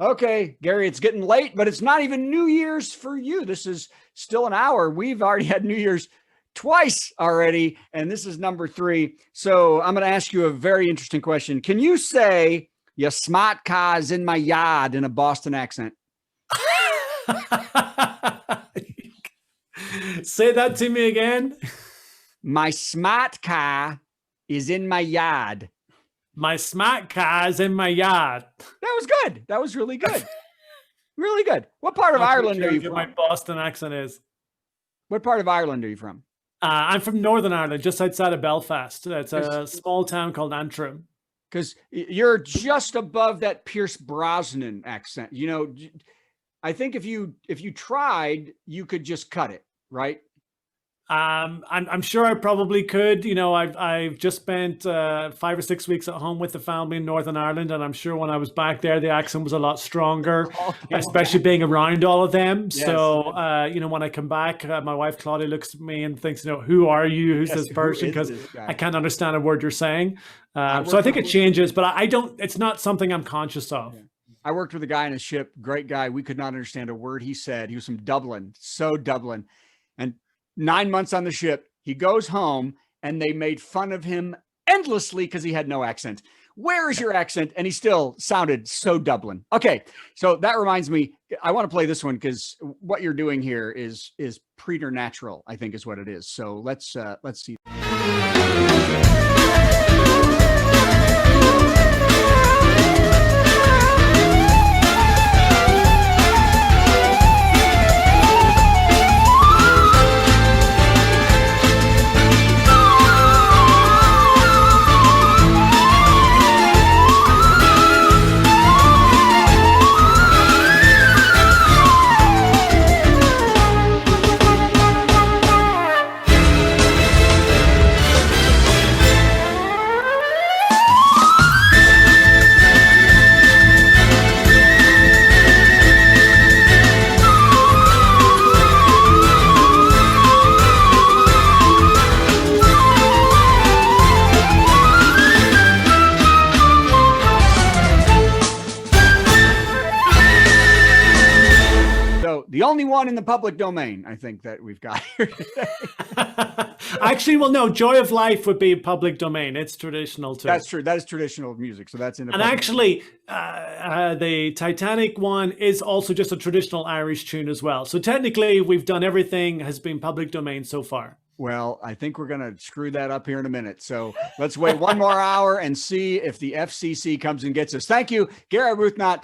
Okay, Gary, it's getting late, but it's not even New Year's for you. This is still an hour. We've already had New Year's twice already, and this is number 3. So I'm going to ask you a very interesting question. Can you say your smart car is in my yard in a Boston accent? Say that to me again. My smart car is in my yard. My smart car is in my yard. That was good. That was really good. Really good. What part of Ireland are you from? My Boston accent is. What part of Ireland are you from? I'm from Northern Ireland, just outside of Belfast. It's a small town called Antrim. Because you're just above that Pierce Brosnan accent. You know, I think if you tried, you could just cut it, right? I'm sure I probably could. You know, I've just spent 5 or 6 weeks at home with the family in Northern Ireland, and I'm sure when I was back there, the accent was a lot stronger, especially being around all of them. Yes. So, you know, when I come back, my wife Claudia looks at me and thinks, you know, who are you? Who's this person? Because I can't understand a word you're saying. So I think it changes, but I don't. It's not something I'm conscious of. Yeah. I worked with a guy on a ship, great guy. We could not understand a word he said. He was from Dublin, so Dublin, and 9 months on the ship, he goes home and they made fun of him endlessly because he had no accent. Where is your accent? And he still sounded so Dublin. Okay, so that reminds me, I want to play this one because what you're doing here is preternatural, I think is what it is. So let's see. The only one in the public domain, I think, that we've got here today. Actually, well, no, Joy of Life would be public domain. It's traditional too. That's true. That is traditional music. So that's in the And actually, the Titanic one is also just a traditional Irish tune as well. So technically, we've done everything has been public domain so far. Well, I think we're going to screw that up here in a minute. So let's wait one more hour and see if the FCC comes and gets us. Thank you, Gary Arbuthnot.